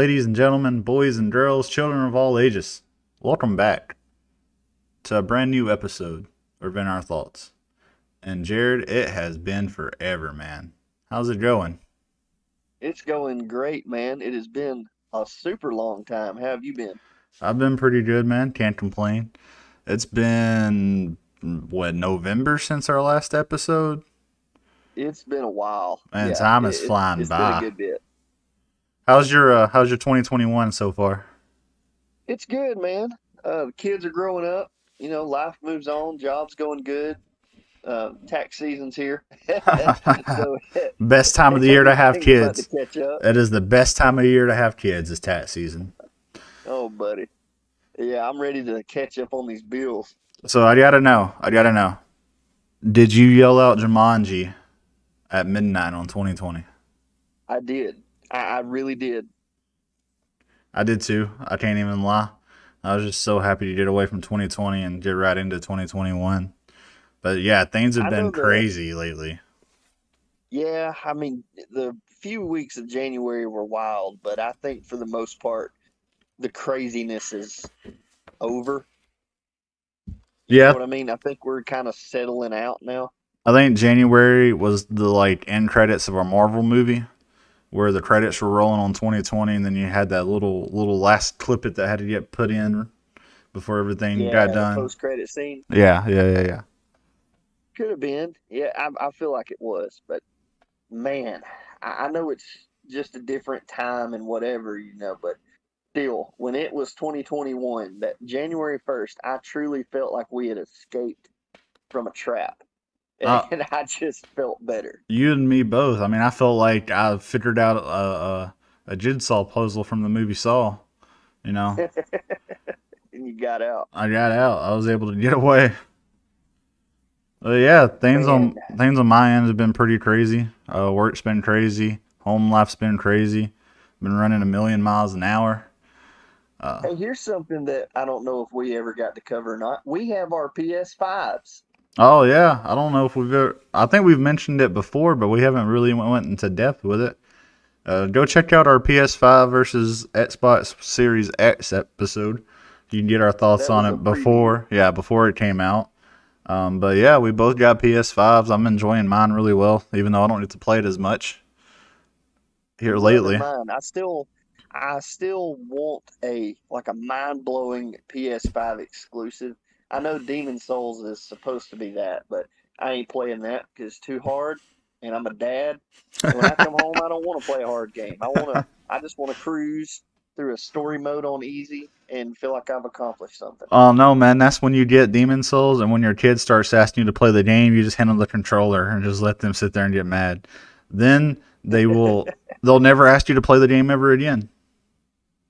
Ladies and gentlemen, boys and girls, children of all ages, welcome back to a brand new episode of In Our Thoughts. And Jared, it has been forever, man. How's it going? It's going great, man. It has been a super long time. How have you been? I've been pretty good, man. Can't complain. It's been, November since our last episode? It's been a while. Man, Yeah, time it, is it's flying it's been a by. good bit. How's your 2021 so far? It's good, man. The kids are growing up. Life moves on. Job's going good. Tax season's here, so Best time of the year to have everything's about to kids. catch up. It is the best time of year to have kids is tax season. Oh, buddy. Yeah, I'm ready to catch up on these bills. So I gotta know. Did you yell out Jumanji at midnight on 2020? I did. I really did. I did too. I can't even lie. I was just so happy to get away from 2020 and get right into 2021. But yeah, things have I been know the. crazy lately. Yeah, I mean, the few weeks of January were wild, but I think for the most part, the craziness is over. You know Yeah, what I mean? I think we're kind of settling out now. I think January was the end credits of a Marvel movie where the credits were rolling on 2020, and then you had that little last clip it that had to get put in before everything got Yeah, the done. post-credit scene Yeah. could have been. Yeah, I feel like it was, but man, I know it's just a different time and whatever, but still, when it was 2021, that January 1st, I truly felt like we had escaped from a trap. Uh, And I just felt better. You and me both. I mean, I felt like I figured out a jigsaw puzzle from the movie Saw. You know, And you got out. I got out. I was able to get away. But yeah, Man, things on my end have been pretty crazy. Work's been crazy. Home life's been crazy. Been running a million miles an hour. Uh, hey, here's something that I don't know if we ever got to cover or not. We have our PS5s. oh yeah, I don't know if we've ever. I think we've mentioned it before, but we haven't really went into depth with it. Go check out our PS5 versus Xbox Series X episode. You can get our thoughts That on was a it preview. before it came out. But yeah, we both got PS5s. I'm enjoying mine really well, even though I don't get to play it as much here I'm loving lately. mine. I still want a mind-blowing PS5 exclusive. I know Demon Souls is supposed to be that, but I ain't playing that because it's too hard. And I'm a dad. And when I come home, I don't want to play a hard game. I just want to cruise through a story mode on easy and feel like I've accomplished something. Oh no, man, that's when you get Demon Souls, and when your kid starts asking you to play the game, you just hand them the controller and just let them sit there and get mad. Then they'll never ask you to play the game ever again.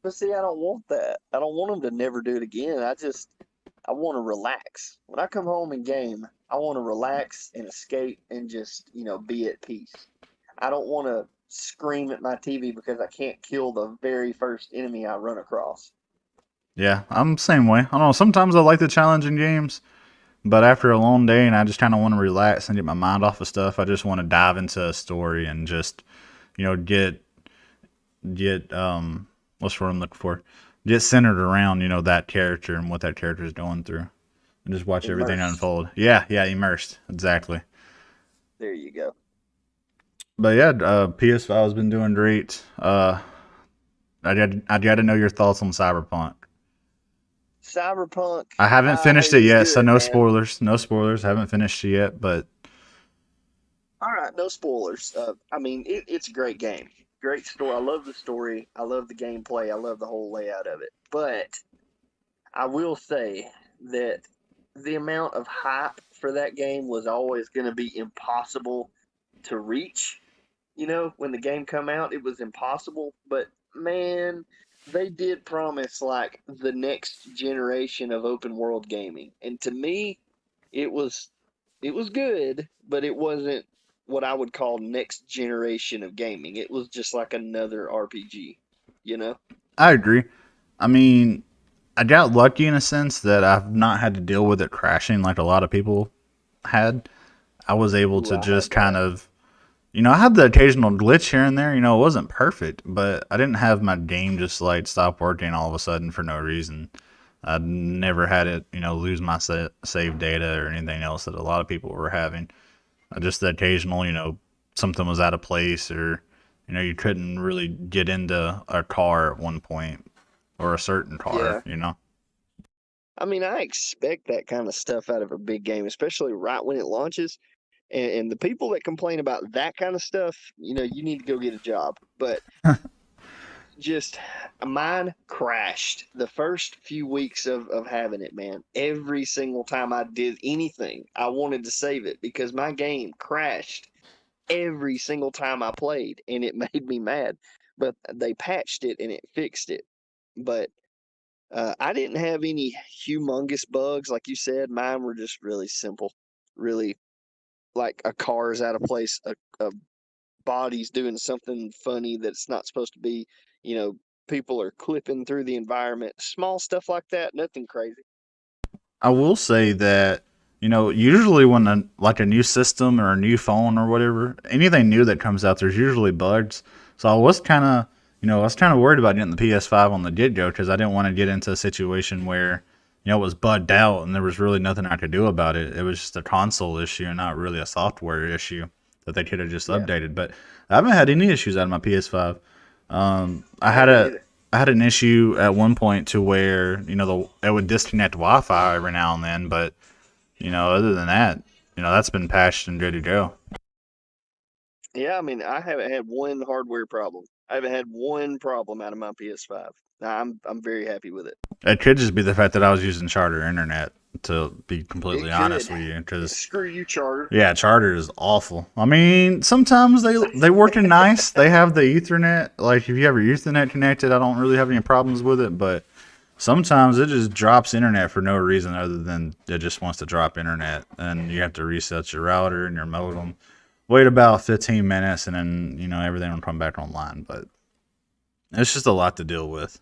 But see, I don't want that. I don't want them to never do it again. I want to relax. When I come home and game, I want to relax and escape and just, be at peace. I don't want to scream at my TV because I can't kill the very first enemy I run across. Yeah, I'm the same way. I don't know. Sometimes I like the challenging games, but after a long day and I just kind of want to relax and get my mind off of stuff, I just want to dive into a story and just, get what's the word I'm looking for? Get centered around, that character and what that character is going through. And just watch everything Immersed. unfold. Yeah, immersed. Exactly. There you go. But yeah, PS5 has been doing great. I got to know your thoughts on Cyberpunk. Cyberpunk, I haven't I finished heard it it's yet, so good, no man. spoilers. No spoilers. Haven't finished it yet, but All right, no spoilers. I mean, it's a great game. Great story. I love the story. I love the gameplay. I love the whole layout of it. But I will say that the amount of hype for that game was always going to be impossible to reach. When the game come out, it was impossible. But man, they did promise like the next generation of open world gaming, and to me, it was it was good, but it wasn't what I would call next generation of gaming. It was just like another RPG, you know? I agree. I mean, I got lucky in a sense that I've not had to deal with it crashing like a lot of people had. I was able Ooh, to I just had kind that. of I had the occasional glitch here and there. It wasn't perfect, but I didn't have my game just like stop working all of a sudden for no reason. I never had it, lose my save data or anything else that a lot of people were having. Just the occasional, something was out of place or, you couldn't really get into a car at one point or a certain car, Yeah. you know? I mean, I expect that kind of stuff out of a big game, especially right when it launches. And the people that complain about that kind of stuff, you need to go get a job. But just mine crashed the first few weeks of having it, man. Every single time I did anything, I wanted to save it because my game crashed every single time I played, and it made me mad. But they patched it and it fixed it. But I didn't have any humongous bugs, like you said. Mine were just really simple, really like a car's out of place, a body's doing something funny that's not supposed to be. You know, people are clipping through the environment, small stuff like that, nothing crazy. I will say that usually when like a new system or a new phone or whatever, anything new that comes out, there's usually bugs. So I was kind of worried about getting the PS5 on the get go because I didn't want to get into a situation where it was bugged out and there was really nothing I could do about it. It was just a console issue and not really a software issue that they could have just Yeah, updated. But I haven't had any issues out of my PS5. I I had haven't a either. I had an issue at one point to where it would disconnect Wi-Fi every now and then, but other than that, that's been patched and good to go. Yeah, I mean, I haven't had one hardware problem. I haven't had one problem out of my PS5. I'm very happy with it. It could just be the fact that I was using Charter Internet, to be completely It honest could. with you, because Screw you, Charter. yeah, Charter is awful. I mean, sometimes they working nice. They have the Ethernet. Like if you have your Ethernet connected, I don't really have any problems with it, but sometimes it just drops internet for no reason other than it just wants to drop internet, and you have to reset your router and your modem. Wait about 15 minutes, and then everything will come back online. But it's just a lot to deal with.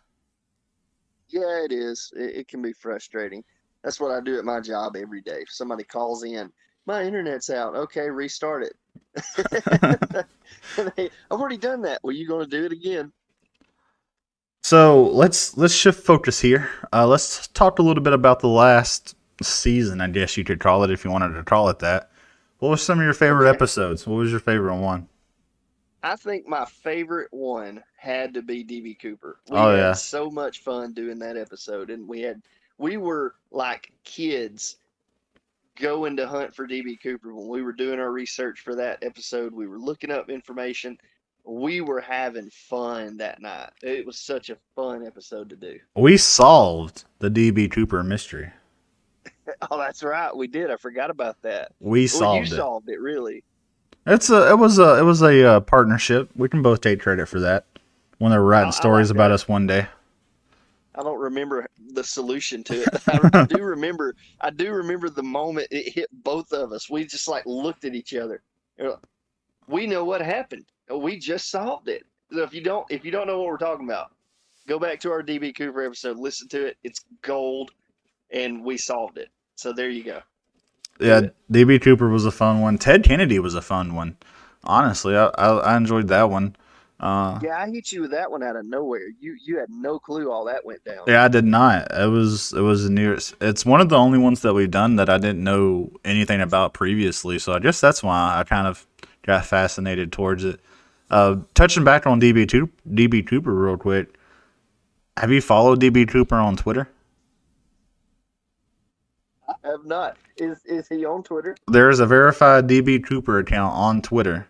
Yeah, it is. It can be frustrating. That's what I do at my job every day. If somebody calls in, my internet's out. Okay, restart it. I've already done that. Well, you going to do it again? So let's shift focus here. Let's talk a little bit about the last season. I guess you could call it if you wanted to call it that. What was some of your favorite Okay. episodes? What was your favorite one? I think my favorite one had to be DB Cooper. We Oh had yeah, so much fun doing that episode, and we were like kids going to hunt for DB Cooper when we were doing our research for that episode. We were looking up information. We were having fun that night. It was such a fun episode to do. we solved the DB Cooper mystery. Oh, that's right. We did. I forgot about that. We Well, you solved it. solved it, really. It was a partnership. We can both take credit for that when they were writing I stories like about that. us one day. I don't remember the solution to it, but I do remember. I do remember the moment it hit both of us. We just like looked at each other. We know what happened. We just solved it. So if you don't know what we're talking about, go back to our DB Cooper episode, listen to it. It's gold, and we solved it. So there you go. Do Yeah, it. DB Cooper was a fun one. Ted Kennedy was a fun one. Honestly, I enjoyed that one. Uh, Yeah, I hit you with that one out of nowhere. You had no clue all that went down. yeah, I did not. It was the nearest. It's one of the only ones that we've done that I didn't know anything about previously. So I guess that's why I kind of got fascinated towards it. Touching back on DB Cooper real quick. Have you followed DB Cooper on Twitter? I have not. Is he on Twitter? There is a verified DB Cooper account on Twitter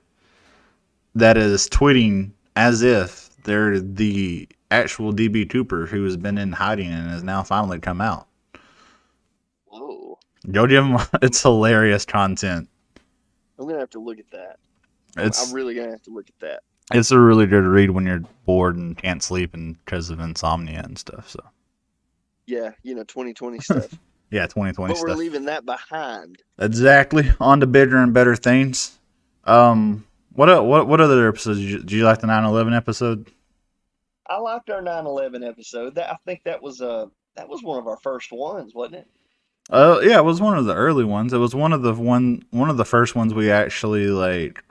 that is tweeting as if they're the actual DB Cooper who has been in hiding and has now finally come out. Whoa. Go give him. It's hilarious content. I'm gonna have to look at that. I'm It's really gonna have to look at that. it's a really good read when you're bored and can't sleep and because of insomnia and stuff. So Yeah, 2020 stuff. yeah, 2020 But we're stuff. leaving that behind. Exactly. On to bigger and better things. What other episodes did you like the 9/11 episode? I liked our 9/11 episode. I think that was one of our first ones, wasn't it? Yeah, it was one of the early ones. It was one of the first ones we actually like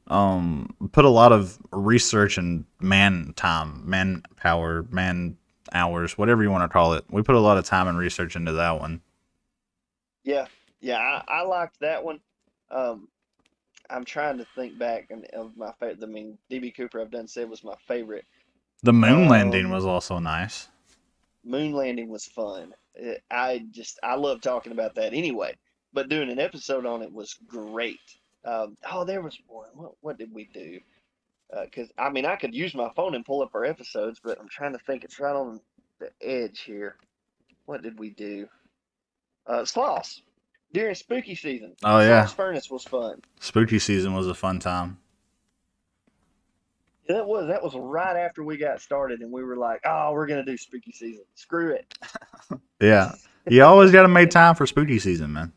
put a lot of research and man time, manpower, man hours, whatever you want to call it. We put a lot of time and research into that one. Yeah, yeah, I liked that one. Um, I'm trying to think back and of my favorite. I mean, DB Cooper, I've done said was my favorite. The moon landing Um, was also nice. Moon landing was fun. I love talking about that anyway. But doing an episode on it was great. Oh, there was one. What did we do? Because I mean, I could use my phone and pull up our episodes, but I'm trying to think. It's right on the edge here. What did we do? Sloss during spooky season. Oh yeah, Sloss Furnace was fun. spooky season was a fun time. Yeah, that was right after we got started, and we were like, "Oh, we're gonna do spooky season. Screw it." Yeah, you always got to make time for spooky season, man.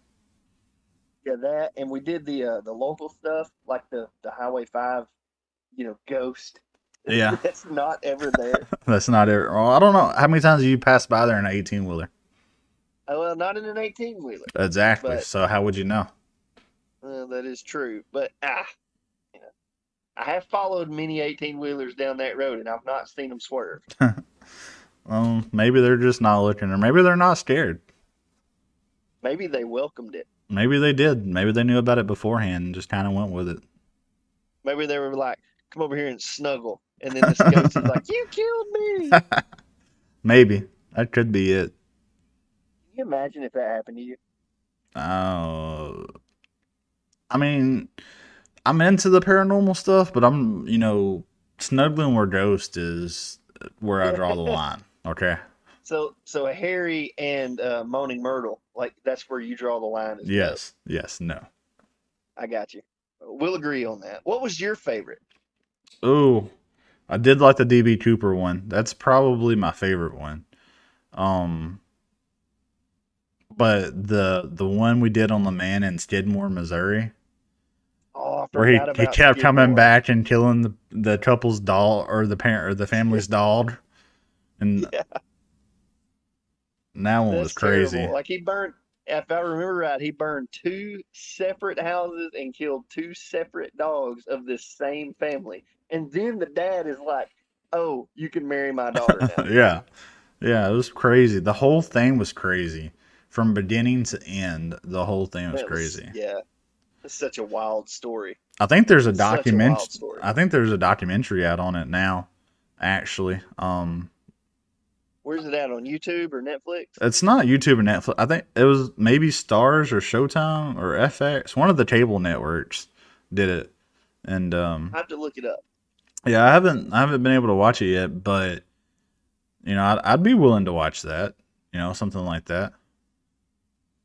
Yeah, that, and we did the local stuff like the Highway 5, ghost. Yeah, That's not ever there. that's not it. Well, I don't know how many times you passed by there in an 18 wheeler. Well, not in an 18 wheeler, Exactly. but So how would you know? that is true. But you know, I have followed many 18 wheelers down that road, and I've not seen them swerve. Maybe they're just not looking, or maybe they're not scared. Maybe they welcomed it. Maybe they did. Maybe they knew about it beforehand and just kind of went with it. Maybe they were like, "Come over here and snuggle," and then this ghost is like, "You killed me." Maybe that could be it. Can you imagine if that happened to you? Uh, I mean, I'm into the paranormal stuff, but snuggling where ghost is where I draw the line. Okay. So Harry and Moaning Myrtle, like that's where you draw the line as no. Yes. Yes. No. I got you. We'll agree on that. What was your favorite? Oh, I did like the DB Cooper one. That's probably my favorite one. Um, but the one we did on the man in Skidmore, Missouri, Oh, I where forgot he about kept coming Skidmore. back and killing the couple's dog or the parent or the family's dog, and Yeah, that one was that's crazy. terrible. Like he burned, if I remember right, he burned two separate houses and killed two separate dogs of this same family. And then the dad is like, "Oh, you can marry my daughter now." Yeah, yeah, it was crazy. The whole thing was crazy, from beginning to end. The whole thing was That was, crazy. yeah, it's such a wild story. I think there's a Such a document. wild story. I think there's a documentary out on it now. Actually, Where's it at, on YouTube or Netflix? it's not YouTube or Netflix. I think it was maybe Stars or Showtime or FX. One of the cable networks did it, and I have to look it up. yeah, I haven't been able to watch it yet, but I'd be willing to watch that. Something like that.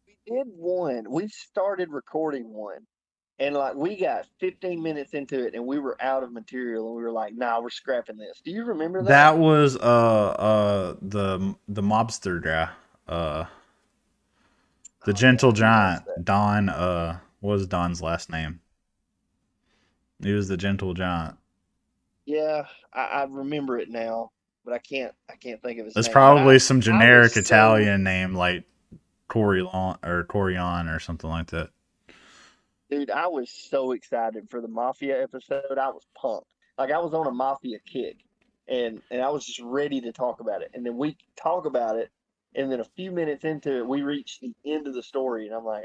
We did one. We started recording one, and like we got 15 minutes into it, and we were out of material, and we were like, "Nah, we're scrapping this." Do you remember that? That was the mobster guy, uh the Oh yeah, gentle who was giant that? Don. What was Don's last name? He was the gentle giant. Yeah, I remember it now, but I can't think of his It's name. But I probably some I was generic so Italian name like Corian or something like that. dude, I was so excited for the Mafia episode. I was pumped. Like I was on a Mafia kick, and I was just ready to talk about it. And then we talk about it, and then a few minutes into it, we reach the end of the story, and I'm like,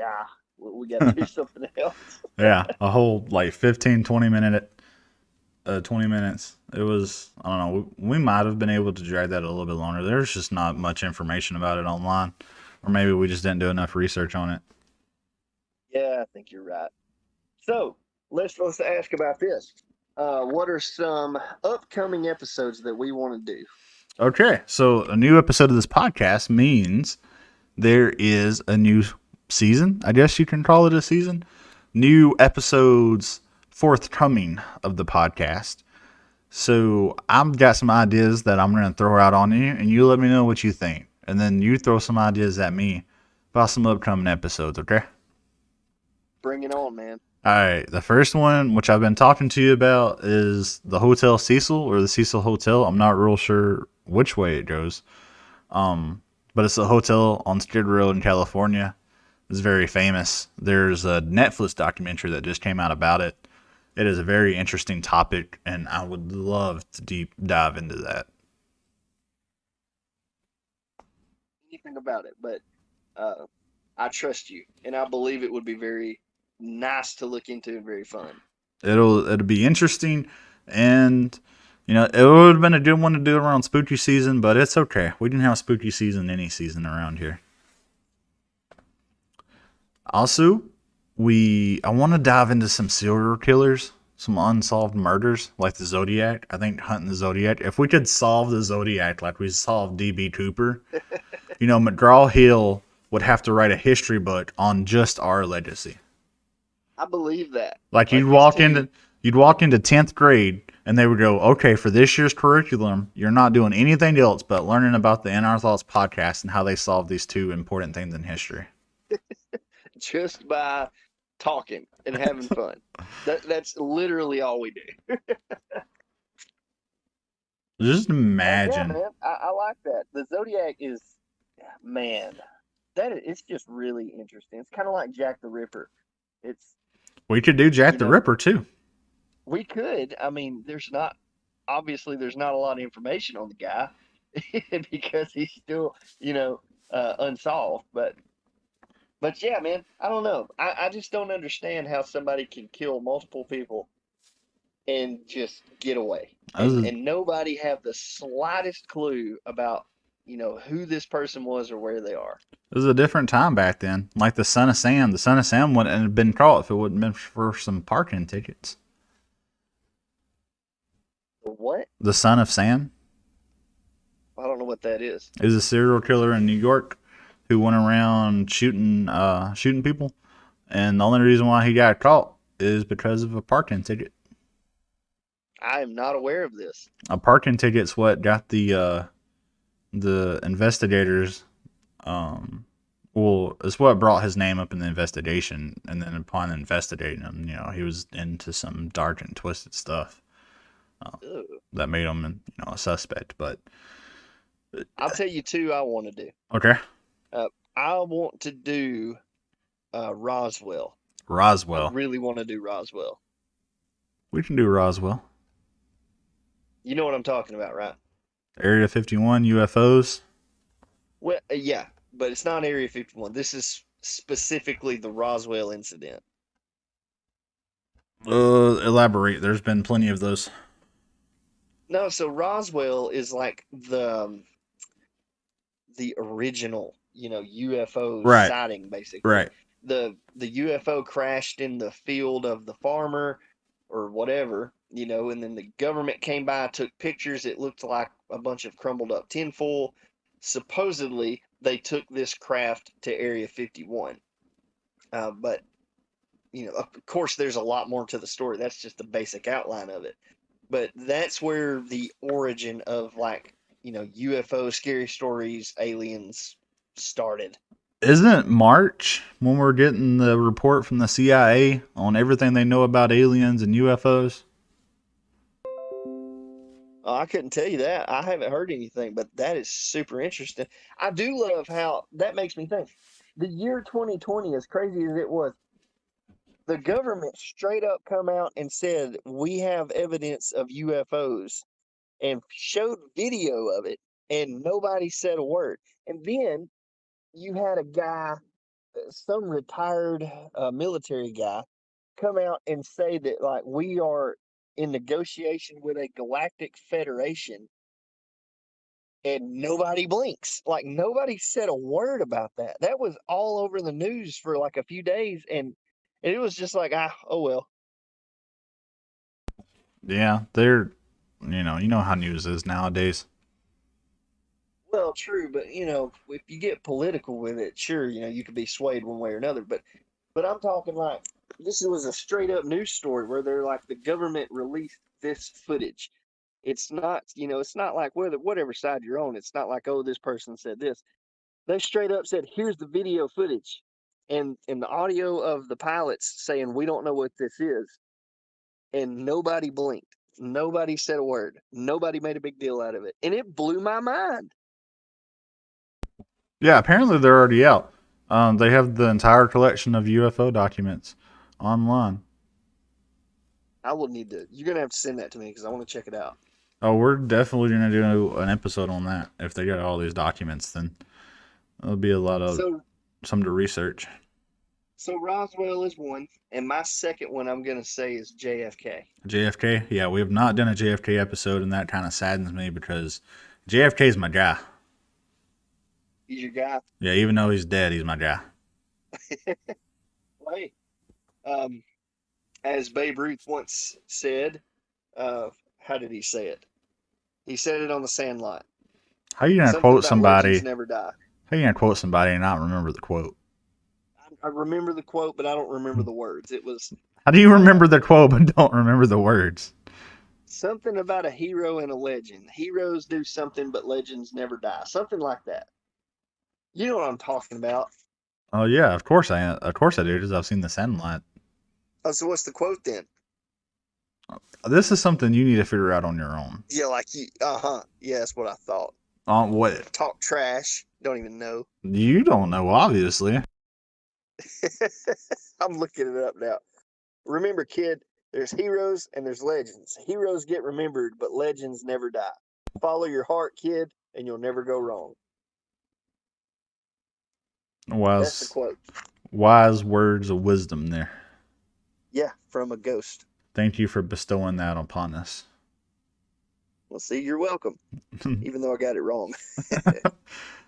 we got to do something else. Yeah, a whole like 15, 20 minutes. It was, I don't know, we might have been able to drag that a little bit longer. There's just not much information about it online, or maybe we just didn't do enough research on it. Yeah, I think you're right. So let's ask about this. What are some upcoming episodes that we want to do? Okay, so a new episode of this podcast means there is a new season. I guess you can call it a season. New episodes forthcoming of the podcast. So I've got some ideas that I'm going to throw out on you, and you let me know what you think. And then you throw some ideas at me about some upcoming episodes, okay? Bring it on, man. All right. The first one, which I've been talking to you about, is the Hotel Cecil or the Cecil Hotel. I'm not real sure which way it goes. But it's a hotel on Skid Row in California. It's very famous. There's a Netflix documentary that just came out about it. It is a very interesting topic, and I would love to deep dive into that. Anything about it, but uh, I trust you, and I believe it would be very nice to look into and very fun. It'll be interesting, and it would have been a good one to do around spooky season, but it's okay. We didn't have spooky season any season around here. Also, I want to dive into some serial killers, some unsolved murders like the Zodiac. I think hunting the Zodiac. If we could solve the Zodiac like we solved DB Cooper, McGraw Hill would have to write a history book on just our legacy. I believe that. Like Like these you'd walk into 10th grade and they would go, okay, for this year's curriculum, you're not doing anything else but learning about the In Our Thoughts podcast and how they solve these two important things in history. just by talking and having fun. That's literally all we do. Just Yeah, imagine. man, I like that. The Zodiac is, man, it's just really interesting. It's kind of like Jack the Ripper. It's We could do Jack you the know Ripper too. we could. I mean, there's not a lot of information on the guy because he's still unsolved. But yeah, man, I don't know. I just don't understand how somebody can kill multiple people and just get away. This is, And nobody have the slightest clue about, who this person was or where they are. this is a different time back then. Like the Son of Sam. The Son of Sam wouldn't have been caught if it wouldn't have been for some parking tickets. What? The Son of Sam I don't know what that is. is a serial killer in New York who went around shooting people, and the only reason why he got caught is because of a parking ticket. I am not aware of this. A parking ticket's what got the investigators. Well, it's what brought his name up in the investigation, and then upon investigating him, he was into some dark and twisted stuff Ugh. that made him, a suspect. But I'll tell you two I want to do. okay, I want to do Roswell. I Roswell. really want to do Roswell. We can do Roswell. You know what I'm talking about, right? Area 51 UFOs. Well, yeah, but it's not Area 51. This is specifically the Roswell incident. Elaborate. There's been plenty of those. No, so Roswell is like the original, UFO Right. sighting, basically. Right. The UFO crashed in the field of the farmer or whatever, and then the government came by, took pictures. It looked like a bunch of crumbled up tinfoil. Supposedly, they took this craft to Area 51. But, of course, there's a lot more to the story. That's just the basic outline of it. But that's where the origin of, like, UFO scary stories, aliens started. Isn't March when we're getting the report from the CIA on everything they know about aliens and UFOs? Oh, I couldn't tell you that. I haven't heard anything, but that is super interesting. I do love how that makes me think. The year 2020, as crazy as it was, the government straight up come out and said, we have evidence of UFOs and showed video of it, and nobody said a word. And then you had a guy, some retired military guy, come out and say that, like, we are in negotiation with a galactic federation, and nobody blinks. Like, nobody said a word about that. That was all over the news for like a few days, and it was just like, oh well. Yeah, they're, you know how news is nowadays. Well, true, but if you get political with it, sure, you could be swayed one way or another. But I'm talking like this was a straight up news story where they're like the government released this footage. It's not like whatever side you're on. It's not like, oh, this person said this. They straight up said, here's the video footage, and the audio of the pilots saying we don't know what this is, and nobody blinked. Nobody said a word. Nobody made a big deal out of it, and it blew my mind. Yeah, apparently they're already out. They have the entire collection of UFO documents online. I will need to. You're gonna have to send that to me because I want to check it out. Oh, we're definitely gonna do an episode on that. If they got all these documents, then it'll be a lot of So, some to research. so Roswell is one, and my second one I'm gonna say is JFK. JFK, yeah, we have not done a JFK episode, and that kind of saddens me because JFK is my guy. He's your guy. Yeah, even though he's dead, he's my guy. Hey, um, as Babe Ruth once said, how did he say it? He said it on the Sandlot. How you gonna Something quote about legends somebody? never die. How you gonna quote somebody and not remember the quote? I remember the quote, but I don't remember the words. It was How do you uh, remember the quote but don't remember the words? something about a hero and a legend. Heroes do something, but legends never die. Something like that. You know what I'm talking about. Oh yeah, of course I do, because I've seen the Sunlight. Oh, so what's the quote then? This is something you need to figure out on your own. Yeah, like you. Yeah, that's what I thought. What? Talk trash. Don't even know. You don't know, obviously. I'm looking it up now. Remember, kid, there's heroes and there's legends. Heroes get remembered, but legends never die. Follow your heart, kid, and you'll never go wrong. That's the Wise, quote. wise words of wisdom there. Yeah, from a ghost. Thank you for bestowing that upon us. Well, see, you're welcome, even though I got it wrong.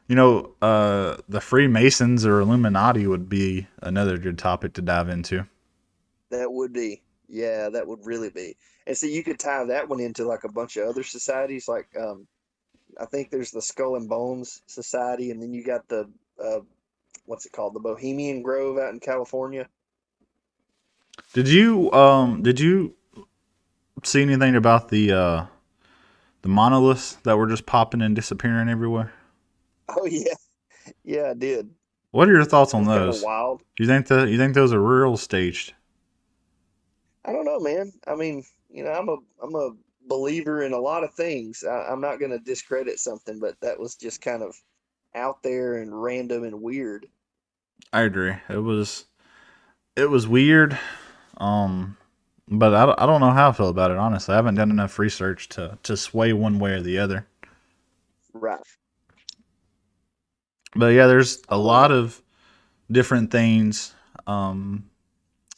The Freemasons or Illuminati would be another good topic to dive into. That would be. Yeah, that would really be. And see, you could tie that one into like a bunch of other societies. Like, I think there's the Skull and Bones Society, and then you got the, what's it called? The Bohemian Grove out in California. Did you see anything about the monoliths that were just popping and disappearing everywhere? Oh, yeah. Yeah, I did. What are your thoughts on That's kind of those? wild. You think those are real staged? I don't know, man. I mean, I'm a believer in a lot of things. I'm not going to discredit something, but that was just kind of out there and random and weird. I agree. It was weird. Um, but I don't know how I feel about it. Honestly, I haven't done enough research to sway one way or the other. Right. But yeah, there's a I lot wonder. of different things. Um,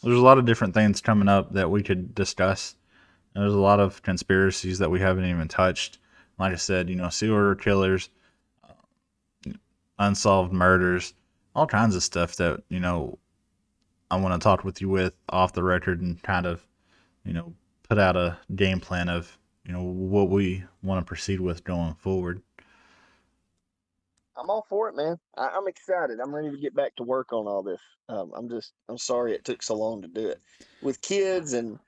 there's a lot of different things coming up that we could discuss. There's a lot of conspiracies that we haven't even touched. Like I said, serial killers, unsolved murders, all kinds of stuff that I want to talk with you with off the record and kind of put out a game plan of what we want to proceed with going forward. I'm all for it, man. I'm excited. I'm ready to get back to work on all this. I'm sorry it took so long to do it with kids and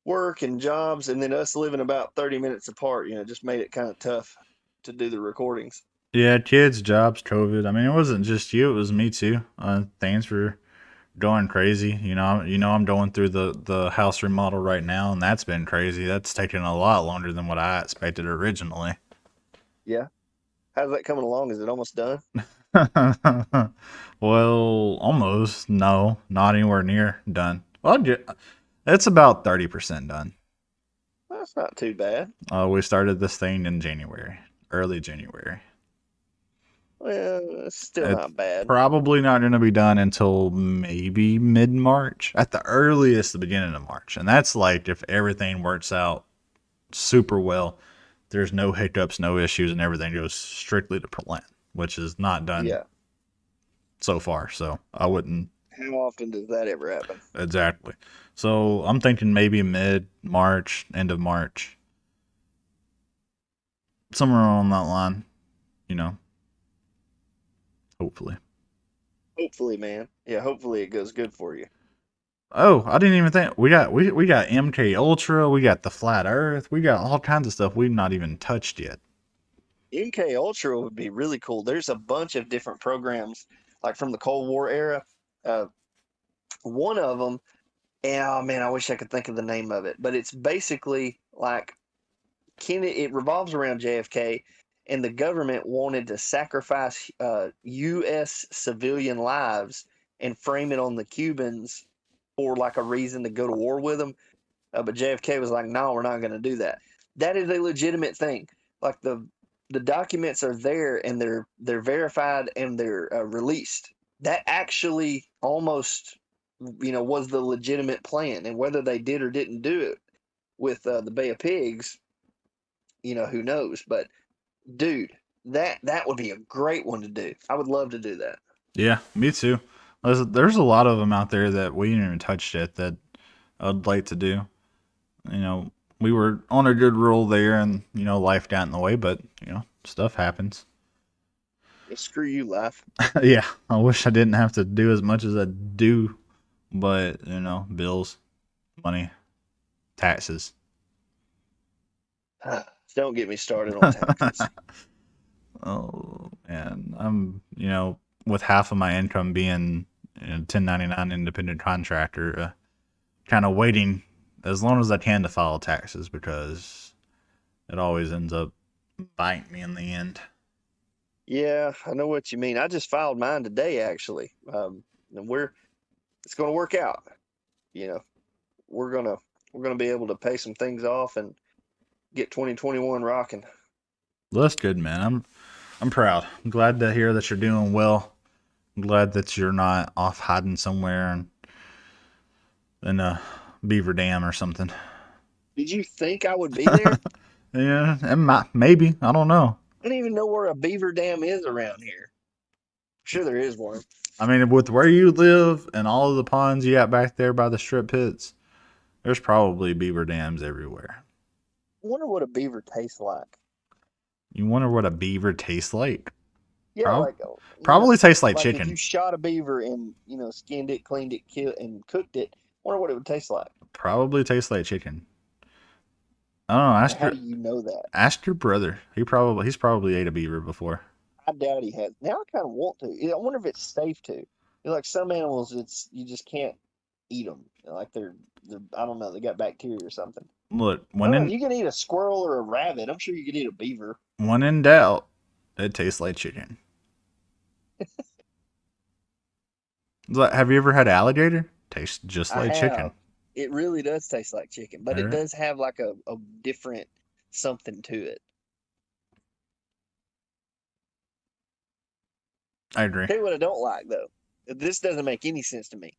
work and jobs, and then us living about 30 minutes apart. Just made it kind of tough to do the recordings. Yeah, kids, jobs, COVID. I mean, it wasn't just you; it was me too. Things were going crazy. I'm going through the house remodel right now, and that's been crazy. That's taken a lot longer than what I expected originally. Yeah. How's that coming along? Is it almost done? Well, almost. No, not anywhere near done. Well, it's about 30% done. That's not too bad. We started this thing in January, early January. Well, it's still It's not bad. probably not going to be done until maybe mid March, at the earliest, the beginning of March. And that's like if everything works out super well, there's no hiccups, no issues, and everything goes strictly to plan, which is not done Yeah. so far. So I wouldn't How often does that ever happen? exactly. So I'm thinking maybe mid March, end of March, somewhere along that line, you know, hopefully. Hopefully, man. Yeah, hopefully it goes good for you. Oh, I didn't even think we got MK Ultra, we got the flat Earth, we got all kinds of stuff we've not even touched yet. MK Ultra would be really cool. There's a bunch of different programs, like from the Cold War era. Uh, one of them, and oh man, I wish I could think of the name of it, but it's basically like Kennedy. It revolves around JFK, and the government wanted to sacrifice U.S. civilian lives and frame it on the Cubans for like a reason to go to war with them. But JFK was like, "No, we're not going to do that." That is a legitimate thing. Like the documents are there and they're verified and they're released. That actually almost, was the legitimate plan. And whether they did or didn't do it with the Bay of Pigs, who knows? But dude, that would be a great one to do. I would love to do that. Yeah, me too. There's a lot of them out there that we didn't even touch yet that I'd like to do. You know, we were on a good roll there, and life got in the way, but stuff happens. Yeah, screw you, life. Yeah, I wish I didn't have to do as much as I do, but bills, money, taxes. Don't get me started on taxes. Oh, and I'm with half of my income being 1099 independent contractor, kind of waiting as long as I can to file taxes because it always ends up biting me in the end. Yeah, I know what you mean. I just filed mine today, actually. And it's going to work out. You know, we're gonna we're gonna be able to pay some things off and get 2021 rocking. Well, that's good, man. I'm proud. I'm glad to hear that you're doing well. I'm glad that you're not off hiding somewhere in a beaver dam or something. Did you think I would be there? Yeah, maybe. I don't know. I don't even know where a beaver dam is around here. I'm sure there is one. I mean, with where you live and all of the ponds you got back there by the strip pits, there's probably beaver dams everywhere. I wonder what a beaver tastes like. You wonder what a beaver tastes like? Yeah, Prob- like Probably tastes like like if you chicken. shot a beaver and skinned it, cleaned it, killed, and cooked it. Wonder what it would taste like. Probably tastes like chicken. I don't know. And how do you know that? Ask your brother. He's probably ate a beaver before. I doubt he has. Now I kind of want to. I wonder if it's safe to. Like some animals, it's you just can't eat them. Like they're I don't know. They got bacteria or something. Look, I don't know. You can eat a squirrel or a rabbit. I'm sure you could eat a beaver. when in doubt, it tastes like chicken. Have you ever had alligator? Tastes just I like chicken. have. It really does taste like chicken, but All it right. does have like a different something to it. I agree. Tell you what I don't like though. This doesn't make any sense to me.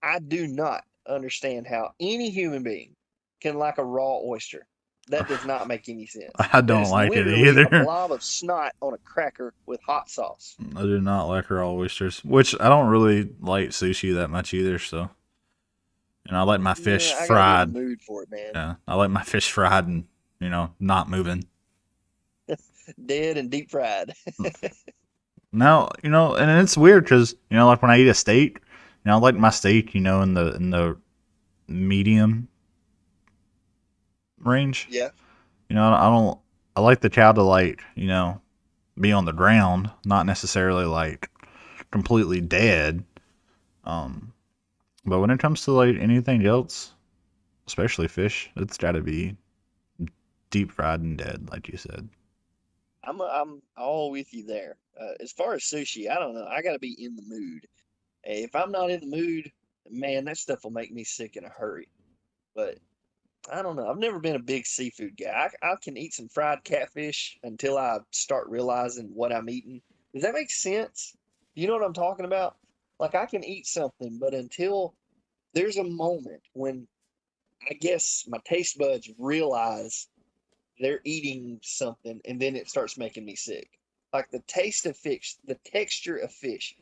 I do not understand how any human being can like a raw oyster. That does not make any sense. I That don't is like it literally a either. blob of snot on a cracker with hot sauce. I do not like raw oysters, which I don't really like sushi that much either. So, I like my fish Yeah, I gotta be in the fried. mood for it, man. Yeah, I like my fish fried and not moving. Dead and deep fried. Now, and it's weird because like when I eat a steak, I like my steak, in the medium range. Yeah. I don't. I like the cow to be on the ground, not necessarily like completely dead. Um, but when it comes to like anything else, especially fish, it's got to be deep fried and dead, like you said. I'm all with you there. As far as sushi, I don't know. I gotta be in the mood. If I'm not in the mood, man, that stuff will make me sick in a hurry. But I don't know. I've never been a big seafood guy. I can eat some fried catfish until I start realizing what I'm eating. Does that make sense? You know what I'm talking about? Like I can eat something, but until there's a moment when I guess my taste buds realize they're eating something and then it starts making me sick. Like the taste of fish, the texture of fish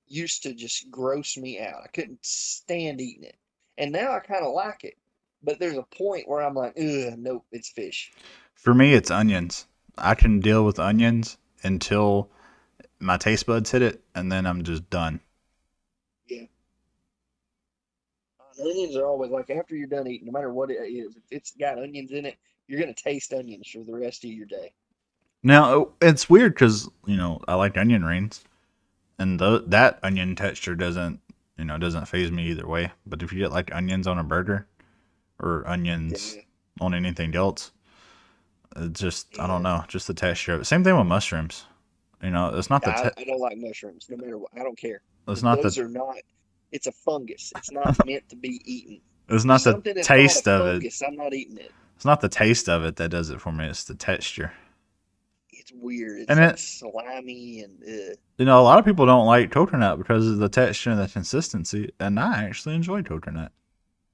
used to just gross me out. I couldn't stand eating it. And now I kind of like it. But there's a point where I'm like, ugh, nope, it's fish. For me, it's onions. I can deal with onions until my taste buds hit it, and then I'm just done. Yeah. Onions are always like after you're done eating, no matter what it is, if it's got onions in it, you're gonna taste onions for the rest of your day. Now it's weird because I like onion rings, and that onion texture doesn't phase me either way. But if you get like onions on a burger or onions Yeah, on anything else, it just I don't yeah. know, just the texture of it. Same thing with mushrooms. It's not I don't like mushrooms, no matter what. I don't care. it's not Those the are not. It's a fungus. It's not meant to be eaten. It's There's not the something that's called a taste of it. fungus. I'm not eating it. It's not the taste of it that does it for me. It's the texture. It's weird. And It's like it, slimy and a lot of people don't like coconut because of the texture and the consistency. And I actually enjoy coconut.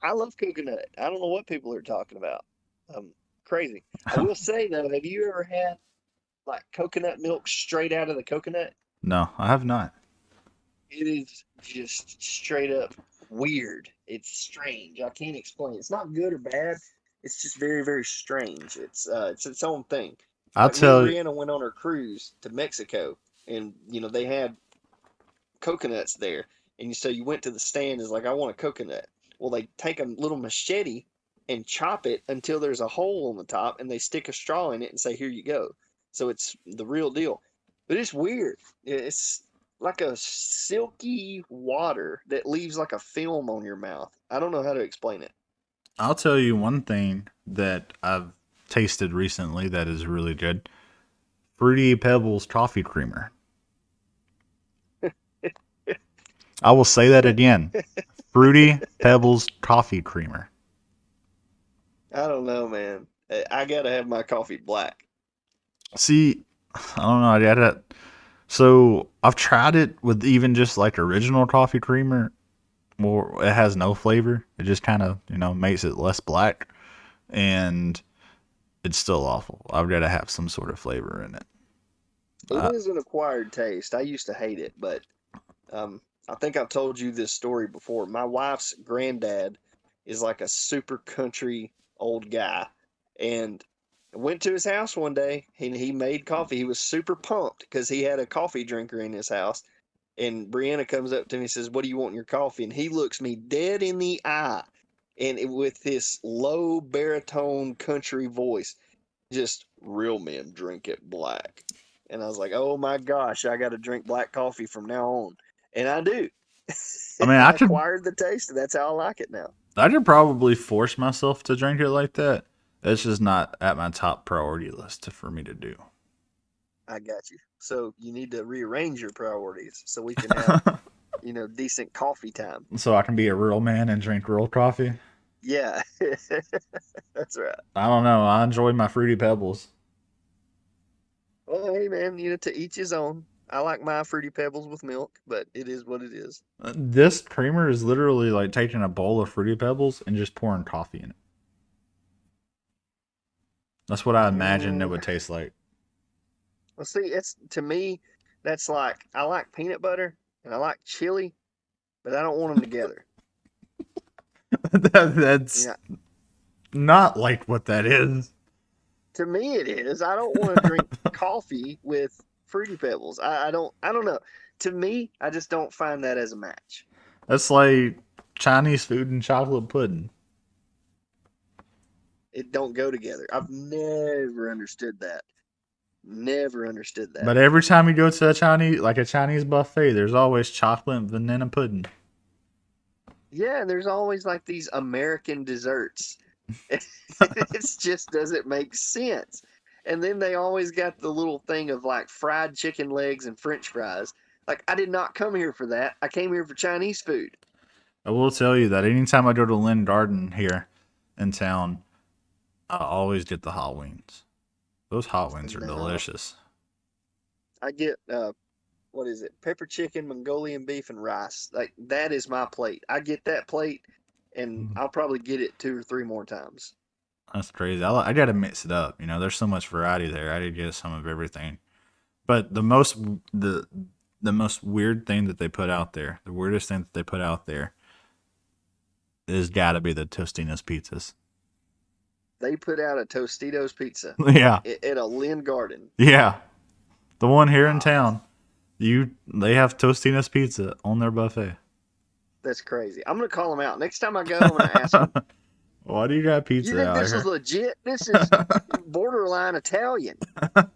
I love coconut. I don't know what people are talking about. Crazy. I will say though, have you ever had like coconut milk straight out of the coconut? No, I have not. It is just straight up weird. It's strange. I can't explain. It's not good or bad. It's just very, very strange. It's its own thing. I'll Like me and tell you. Brianna went on our cruise to Mexico, and they had coconuts there, and so you went to the stand. Is like, I want a coconut. Well, they take a little machete and chop it until there's a hole on the top, and they stick a straw in it and say, "Here you go." So it's the real deal. But it's weird. It's like a silky water that leaves like a film on your mouth. I don't know how to explain it. I'll tell you one thing that I've tasted recently that is really good. Fruity Pebbles toffee creamer. I will say that again. Fruity Pebbles toffee creamer. I don't know, man. I gotta have my coffee black. See, I don't know. I got it. So I've tried it with even just like original coffee creamer, or it has no flavor. It just kind of makes it less black, and it's still awful. I've got to have some sort of flavor in it. It is an acquired taste. I used to hate it, but I think I've told you this story before. My wife's granddad is like a super country old guy, and I went to his house one day and he made coffee. He was super pumped because he had a coffee drinker in his house. And Brianna comes up to me and says, "What do you want in your coffee?" And he looks me dead in the eye, and with this low baritone country voice, just, "Real men drink it black." And I was like, "Oh my gosh, I got to drink black coffee from now on." And I do. I mean, I acquired the taste, and that's how I like it now. I could probably force myself to drink it like that. It's just not at my top priority list for me to do. I got you. So you need to rearrange your priorities so we can have, decent coffee time. So I can be a real man and drink real coffee. Yeah, that's right. I don't know. I enjoy my fruity pebbles. Well, hey man, to each his own. I like my fruity pebbles with milk, but it is what it is. This creamer is literally like taking a bowl of fruity pebbles and just pouring coffee in it. That's what I imagined it Mm, would taste like. well, see, it's to me, that's like I like peanut butter and I like chili, but I don't want them together. That's Yeah, not like what that is. to me it is. I don't want to drink coffee with fruity pebbles. I don't know. To me, I just don't find that as a match. That's like Chinese food and chocolate pudding. It don't go together. I've never understood that. Never understood that. But every time you go to a Chinese buffet, there's always chocolate and banana pudding. Yeah, and there's always like these American desserts. It just doesn't make sense. And then they always got the little thing of like fried chicken legs and French fries. Like, I did not come here for that. I came here for Chinese food. I will tell you that anytime I go to Lynn Garden here in town, I always get the hot wings. Those hot wings are No, delicious. I get what is it? Pepper chicken, Mongolian beef, and rice. Like, that is my plate. I get that plate, and I'll probably get it 2 or 3 more times. That's crazy. I gotta mix it up. There's so much variety there. I gotta get some of everything. But the most weird thing that they put out there, the weirdest thing that they put out there, is gotta be the Tostinos pizzas. They put out a Tostitos pizza Yeah, at a Lynn Garden. yeah. The one here in Wow, town, they have Tostinos pizza on their buffet. that's crazy. I'm gonna call them out next time I go. I'm gonna ask them. Why do you got You pizza think out this is here? legit? This is borderline Italian,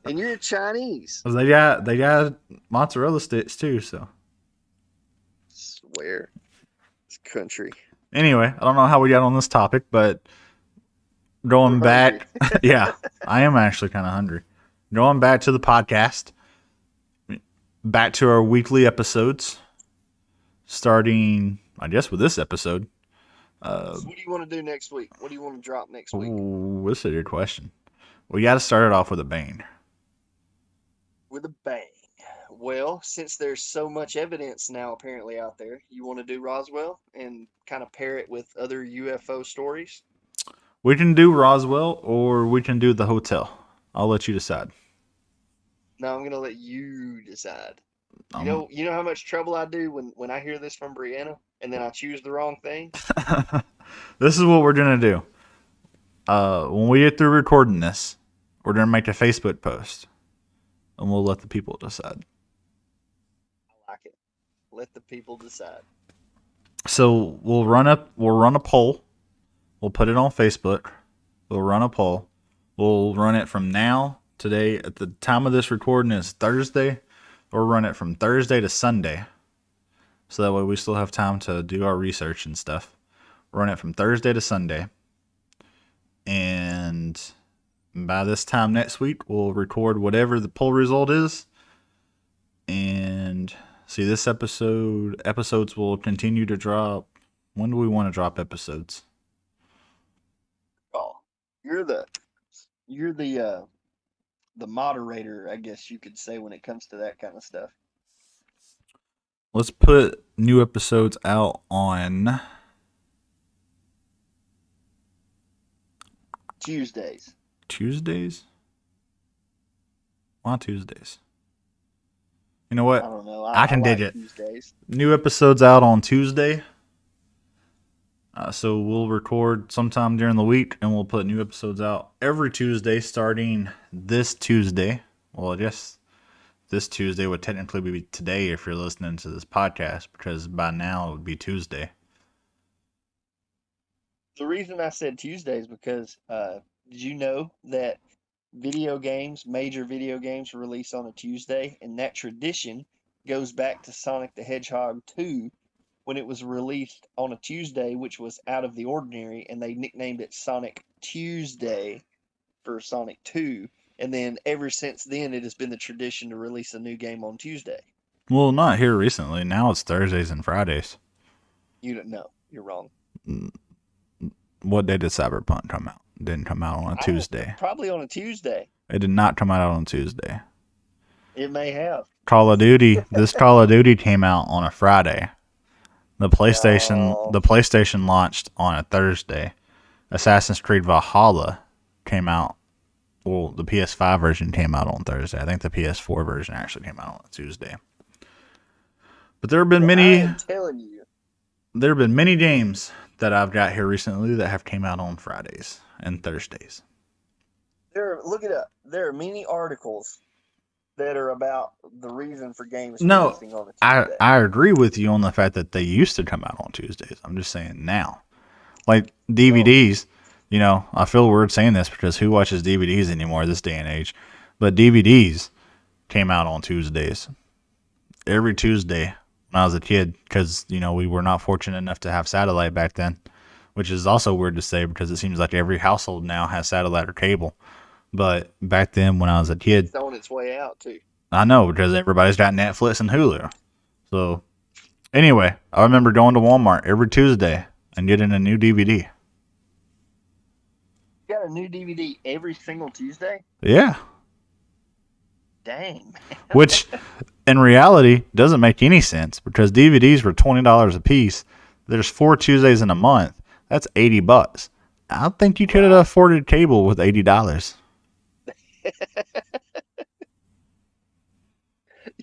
and you're Chinese. 'Cause they got mozzarella sticks too. So Swear, it's country. anyway, I don't know how we got on this topic, but We're going hungry. back, yeah, I am actually kind of hungry. Going back to the podcast, back to our weekly episodes, starting, I guess, with this episode. So what do you want to do next week? What do you want to drop next week? Ooh, this is a good question. We got to start it off with a bang. With a bang. Well, since there's so much evidence now apparently out there, you want to do Roswell and kind of pair it with other UFO stories? We can do Roswell or we can do the hotel. I'll let you decide. No, I'm gonna let you decide. Um, You know how much trouble I do when I hear this from Brianna and then I choose the wrong thing? this is what we're gonna do. When we get through recording this, we're gonna make a Facebook post, and we'll let the people decide. I like it. Let the people decide. So we'll run a poll. We'll put it on Facebook. We'll run a poll. We'll run it from now today. At the time of this recording is Thursday. We'll run it from Thursday to Sunday, so that way we still have time to do our research and stuff. Run it from Thursday to Sunday, and by this time next week, we'll record whatever the poll result is. And see, this episodes will continue to drop. When do we want to drop episodes? Oh, you're the moderator, I guess you could say, when it comes to that kind of stuff. Let's put new episodes out on Tuesdays. Tuesdays. Why Tuesdays? You know I what? don't know. I I can dig like it. Tuesdays. New episodes out on Tuesday. So we'll record sometime during the week, and we'll put new episodes out every Tuesday, starting this Tuesday. Well, I guess this Tuesday would technically be today if you're listening to this podcast, because by now it would be Tuesday. The reason I said Tuesdays because did you know that major video games, release on a Tuesday, and that tradition goes back to Sonic the Hedgehog 2 when it was released on a Tuesday, which was out of the ordinary, and they nicknamed it Sonic Tuesday for Sonic 2. And then ever since then, it has been the tradition to release a new game on Tuesday. Well, not here recently. Now it's Thursdays and Fridays. You don't know. You're wrong. What day did Cyberpunk come out? It didn't come out on a I don't, Tuesday. probably on a Tuesday. It did not come out on Tuesday. It may have. This Call of Duty came out on a Friday. No. The PlayStation launched on a Thursday. Assassin's Creed Valhalla came out. Well, the PS5 version came out on Thursday. I think the PS4 version actually came out on a Tuesday. But Well, I am telling you. there have been many games that I've got here recently that have came out on Fridays and Thursdays. Look it up. There are many articles that are about the reason for games No, releasing on a I Tuesday. I agree with you on the fact that they used to come out on Tuesdays. I'm just saying now, like DVDs. You know, I feel weird saying this because who watches DVDs anymore this day and age? But DVDs came out on Tuesdays. Every Tuesday when I was a kid, because we were not fortunate enough to have satellite back then, which is also weird to say because it seems like every household now has satellite or cable. But back then when I was a kid, It's on its way out too. I know because everybody's got Netflix and Hulu. So anyway, I remember going to Walmart every Tuesday and getting a new DVD. You got a new DVD every single Tuesday? Yeah. Dang. Which in reality doesn't make any sense because DVDs were $20 a piece. There's 4 Tuesdays in a month. That's $80. I think you could have afforded cable with $80.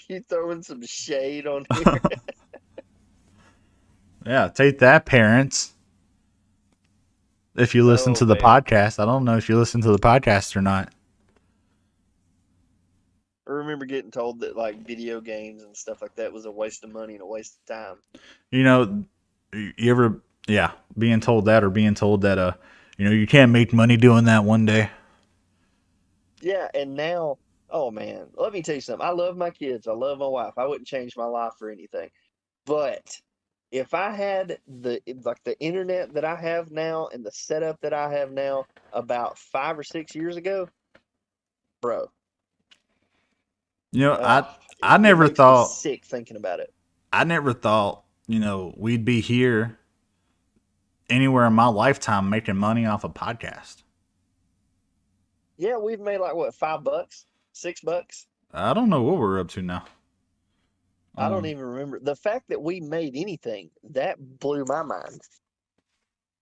You throwing some shade on here? Yeah, take that, parents. If you listen Oh to the man. podcast, I don't know if you listen to the podcast or not. I remember getting told that like video games and stuff like that was a waste of money and a waste of time. You know, you ever, yeah, being told that or being told that, you can't make money doing that one day. Yeah, and now, oh man, let me tell you something. I love my kids. I love my wife. I wouldn't change my life for anything. But if I had the internet that I have now and the setup that I have now about 5 or 6 years ago, bro, You know, uh, I it never makes me thought, sick thinking about it. I never thought, we'd be here anywhere in my lifetime making money off a podcast. Yeah, we've made like what, $5, $6? I don't know what we're up to now. I don't Um, even remember. The fact that we made anything, that blew my mind.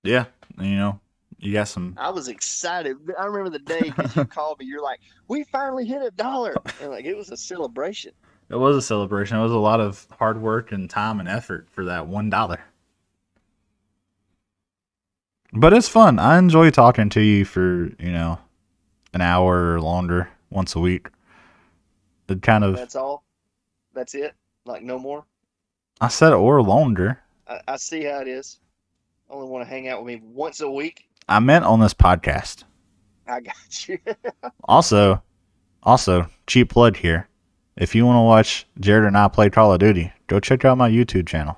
yeah, you know, you got some. I was excited. I remember the day because you called me. You're like, "We finally hit $1," and like it was a celebration. It was a celebration. It was a lot of hard work and time and effort for that $1. But it's fun. I enjoy talking to you for an hour or longer once a week. It kind of. That's all. That's it. Like no more. I said or longer. I see how it is. Only want to hang out with me once a week. I meant on this podcast. I got you. Also, cheap plug here. If you want to watch Jared and I play Call of Duty, go check out my YouTube channel.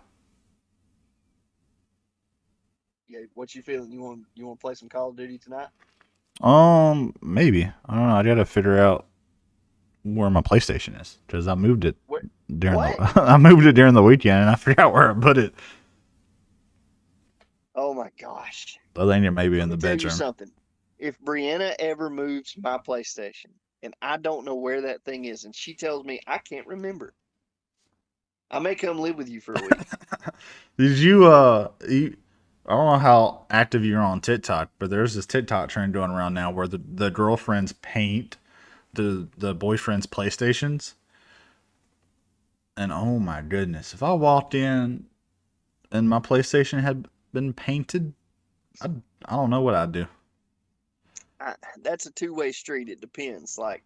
Yeah, what you feeling? You want to play some Call of Duty tonight? Maybe. I don't know. I gotta figure out where my PlayStation is because I moved it What? during What? the I moved it during the weekend and I forgot where I put it. Oh my gosh. I think it may be Let in me the tell you bedroom. something. If Brianna ever moves my PlayStation and I don't know where that thing is, and she tells me I can't remember, I may come live with you for a week. Did I don't know how active you're on TikTok, but there's this TikTok trend going around now where the girlfriends paint the boyfriend's PlayStations. And oh my goodness, if I walked in and my PlayStation had been painted, I I don't know what I'd do. That's a two-way street. It depends. Like,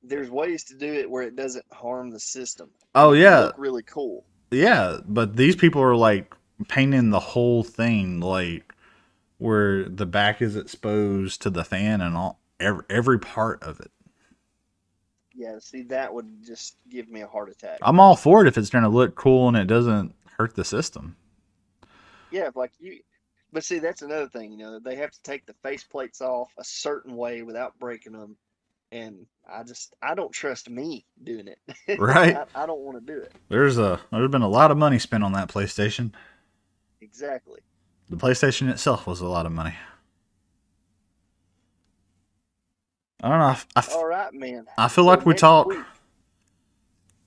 there's ways to do it where it doesn't harm the system Oh and it can yeah, look really cool. yeah, but these people are like painting the whole thing, like where the back is exposed to the fan and all every part of it. Yeah, see, that would just give me a heart attack. I'm all for it if it's going to look cool and it doesn't hurt the system. Yeah, like but see, that's another thing. They have to take the face plates off a certain way without breaking them, and I don't trust me doing it. Right? I don't want to do it. There's been a lot of money spent on that PlayStation. Exactly. The PlayStation itself was a lot of money. I don't know. All right, man. I feel So like we next talk. week,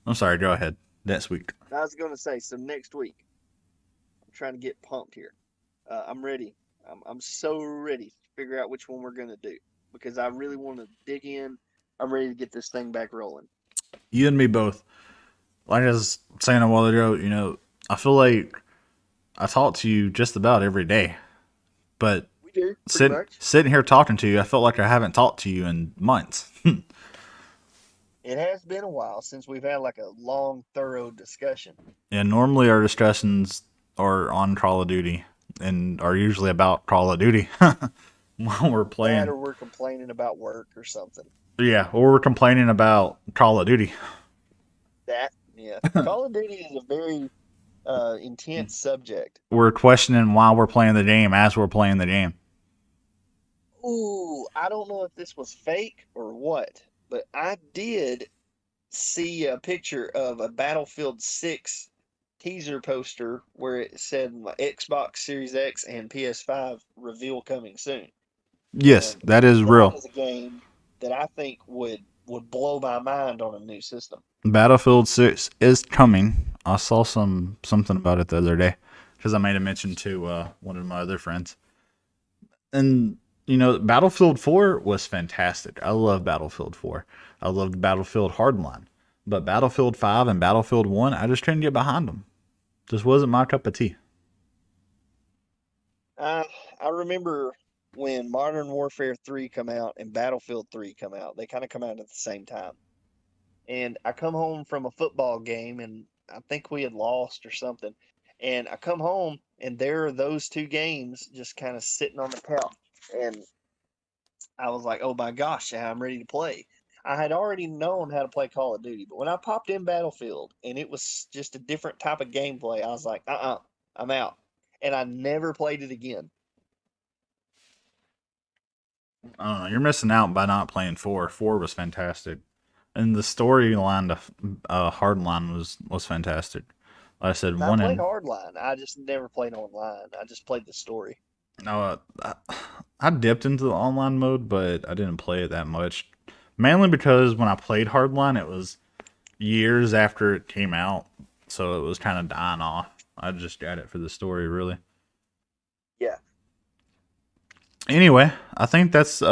I'm sorry. Go ahead. Next week. I was going to say, so next week, I'm trying to get pumped here. I'm ready. I'm so ready to figure out which one we're going to do because I really want to dig in. I'm ready to get this thing back rolling. You and me both. Like I was saying a while ago, I feel like I talk to you just about every day. But We do, pretty much. sitting here talking to you, I felt like I haven't talked to you in months. It has been a while since we've had like a long, thorough discussion. And normally our discussions are on Call of Duty and are usually about Call of Duty while we're That playing. or we're complaining about work or something. Yeah, or we're complaining about Call of Duty. That, yeah. Call of Duty is a very intense subject. We're questioning why we're playing the game as we're playing the game. Ooh, I don't know if this was fake or what, but I did see a picture of a Battlefield 6 teaser poster where it said like, Xbox Series X and PS5 reveal coming soon. Yes, And that is that real. is a game that I think would blow my mind on a new system. Battlefield 6 is coming. I saw something about it the other day because I made a mention to one of my other friends. And Battlefield 4 was fantastic. I love Battlefield 4. I loved Battlefield Hardline. But Battlefield 5 and Battlefield 1, I just couldn't get behind them. Just wasn't my cup of tea. I I remember when Modern Warfare 3 come out and Battlefield 3 come out. They kind of come out at the same time. And I come home from a football game and I think we had lost or something. And I come home and there are those two games just kind of sitting on the couch. And I was like, oh my gosh, I'm ready to play. I had already known how to play Call of Duty, but when I popped in Battlefield and it was just a different type of gameplay, I was like, I'm out. And I never played it again. I don't know. You're missing out by not playing 4. 4 was fantastic. And the storyline to Hardline was fantastic. I said I one played in. Hardline. I just never played online. I just played the story. No, I dipped into the online mode, but I didn't play it that much. Mainly because when I played Hardline, it was years after it came out, so it was kind of dying off. I just got it for the story, really. Yeah. Anyway, I think that's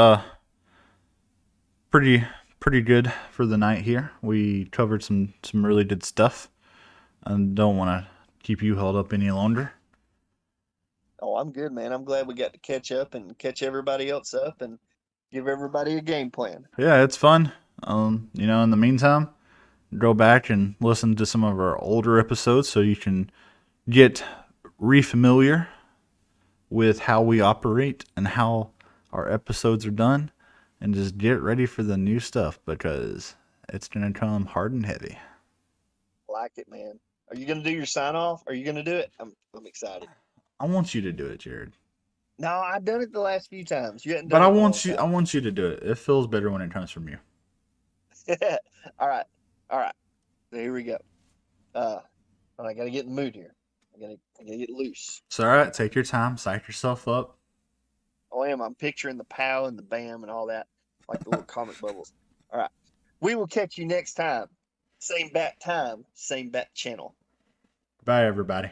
pretty pretty good for the night here. We covered some really good stuff, and don't want to keep you held up any longer. Oh, I'm good, man. I'm glad we got to catch up and catch everybody else up and give everybody a game plan. Yeah, it's fun. In the meantime, go back and listen to some of our older episodes so you can get refamiliar with how we operate and how our episodes are done, and just get ready for the new stuff because it's going to come hard and heavy. Like it, man. Are you gonna do your sign off? Are you gonna do it? I'm excited. I want you to do it, Jared. No, I've done it the last few times. You hadn't But done I it in a long want you I time. want you to do it. It feels better when it comes from you. All right. All right. So here we go. Uh but I gotta get in the mood here. I gotta get loose. So all right, take your time, psych yourself up. Oh, I'm picturing the pow and the bam and all that, like the little comic bubbles. All right. We will catch you next time. Same bat time, same bat channel. Bye everybody.